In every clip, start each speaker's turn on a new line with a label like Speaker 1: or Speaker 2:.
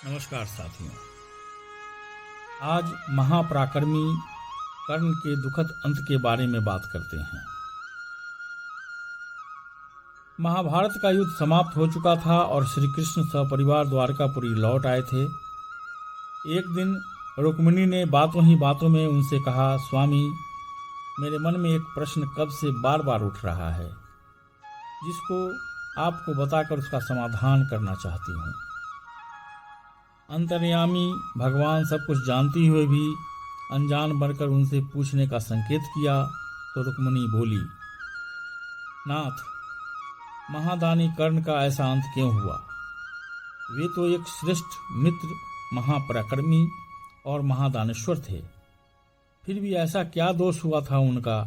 Speaker 1: नमस्कार साथियों। आज महापराक्रमी कर्ण के दुखद अंत के बारे में बात करते हैं। महाभारत का युद्ध समाप्त हो चुका था और श्री कृष्ण सपरिवार द्वारकापुरी लौट आए थे। एक दिन रुक्मिणी ने बातों ही बातों में उनसे कहा, स्वामी, मेरे मन में एक प्रश्न कब से बार बार उठ रहा है, जिसको आपको बताकर उसका समाधान करना चाहती हूँ। अंतर्यामी भगवान सब कुछ जानती हुए भी अनजान बनकर उनसे पूछने का संकेत किया तो रुक्मिणी बोली, नाथ, महादानी कर्ण का ऐसा अंत क्यों हुआ? वे तो एक श्रेष्ठ मित्र, महापराक्रमी और महादानेश्वर थे। फिर भी ऐसा क्या दोष हुआ था उनका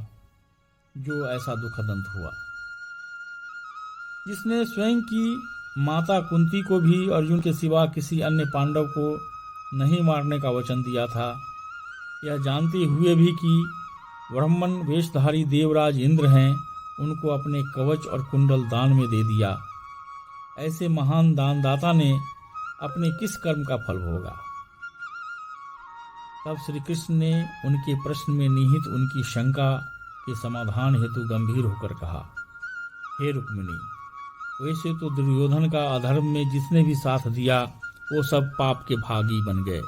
Speaker 1: जो ऐसा दुखद अंत हुआ, जिसने स्वयं की माता कुंती को भी अर्जुन के सिवा किसी अन्य पांडव को नहीं मारने का वचन दिया था, यह जानते हुए भी कि ब्राह्मण वेशधारी देवराज इंद्र हैं, उनको अपने कवच और कुंडल दान में दे दिया। ऐसे महान दानदाता ने अपने किस कर्म का फल भोगा? तब श्री कृष्ण ने उनके प्रश्न में निहित उनकी शंका के समाधान हेतु गंभीर होकर कहा, हे रुक्मिणी, वैसे तो दुर्योधन का अधर्म में जिसने भी साथ दिया वो सब पाप के भागी बन गए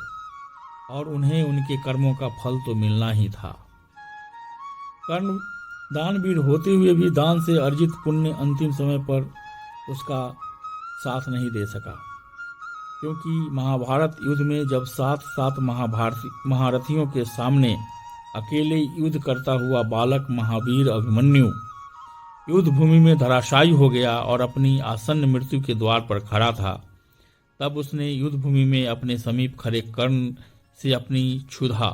Speaker 1: और उन्हें उनके कर्मों का फल तो मिलना ही था। कर्ण दानवीर होते हुए भी दान से अर्जित पुण्य अंतिम समय पर उसका साथ नहीं दे सका, क्योंकि महाभारत युद्ध में जब सात महारथियों के सामने अकेले युद्ध करता हुआ बालक महावीर अभिमन्यु युद्ध भूमि में धराशायी हो गया और अपनी आसन्न मृत्यु के द्वार पर खड़ा था, तब उसने युद्ध भूमि में अपने समीप खड़े कर्ण से अपनी क्षुधा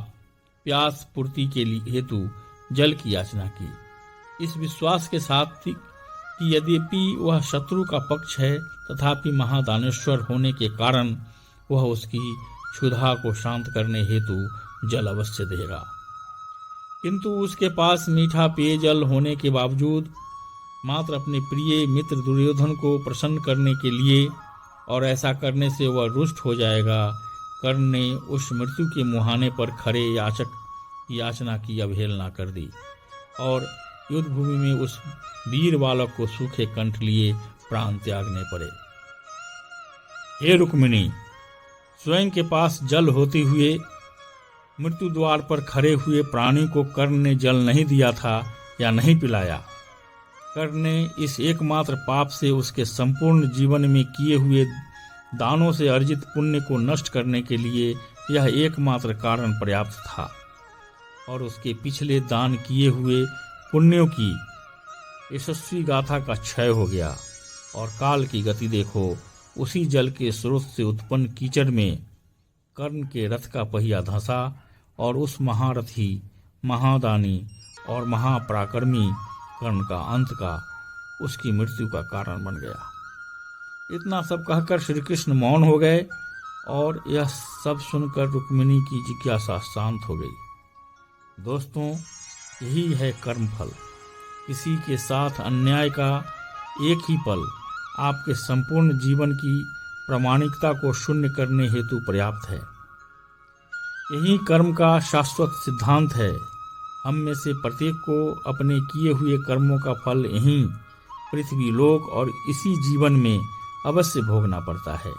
Speaker 1: प्यास पूर्ति के हेतु जल की याचना की, इस विश्वास के साथ कि यद्यपि वह शत्रु का पक्ष है तथापि महादानेश्वर होने के कारण वह उसकी क्षुधा को शांत करने हेतु जल अवश्य देगा। किंतु उसके पास मीठा पेयजल होने के बावजूद मात्र अपने प्रिय मित्र दुर्योधन को प्रसन्न करने के लिए, और ऐसा करने से वह रुष्ट हो जाएगा, कर्ण ने उस मृत्यु के मुहाने पर खड़े याचक की याचना की अवहेलना कर दी और युद्ध भूमि में उस वीर बालक को सूखे कंठ लिए प्राण त्यागने पड़े। हे रुक्मिणी, स्वयं के पास जल होते हुए मृत्यु द्वार पर खड़े हुए प्राणी को कर्ण ने जल नहीं दिया था या नहीं पिलाया। कर्ण ने इस एकमात्र पाप से उसके संपूर्ण जीवन में किए हुए दानों से अर्जित पुण्य को नष्ट करने के लिए यह एकमात्र कारण पर्याप्त था और उसके पिछले दान किए हुए पुण्यों की यशस्वी गाथा का क्षय हो गया। और काल की गति देखो, उसी जल के स्रोत से उत्पन्न कीचड़ में कर्ण के रथ का पहिया धंसा और उस महारथी, महादानी और महापराक्रमी कर्ण का अंत का उसकी मृत्यु का कारण बन गया। इतना सब कहकर श्री कृष्ण मौन हो गए और यह सब सुनकर रुक्मिणी की जिज्ञासा शांत हो गई। दोस्तों, यही है कर्म फल। किसी के साथ अन्याय का एक ही पल आपके संपूर्ण जीवन की प्रामाणिकता को शून्य करने हेतु पर्याप्त है। यही कर्म का शाश्वत सिद्धांत है। हम में से प्रत्येक को अपने किए हुए कर्मों का फल यहीं पृथ्वी लोक और इसी जीवन में अवश्य भोगना पड़ता है।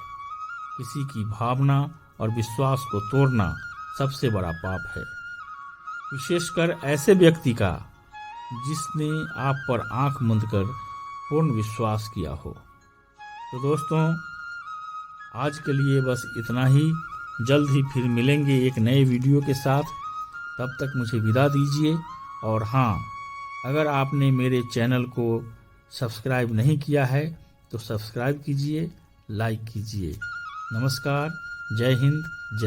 Speaker 1: किसी की भावना और विश्वास को तोड़ना सबसे बड़ा पाप है, विशेषकर ऐसे व्यक्ति का जिसने आप पर आंख मूंद कर पूर्ण विश्वास किया हो। तो दोस्तों, आज के लिए बस इतना ही। जल्द ही फिर मिलेंगे एक नए वीडियो के साथ। तब तक मुझे विदा दीजिए। और हाँ, अगर आपने मेरे चैनल को सब्सक्राइब नहीं किया है तो सब्सक्राइब कीजिए, लाइक कीजिए। नमस्कार, जय हिंद, जय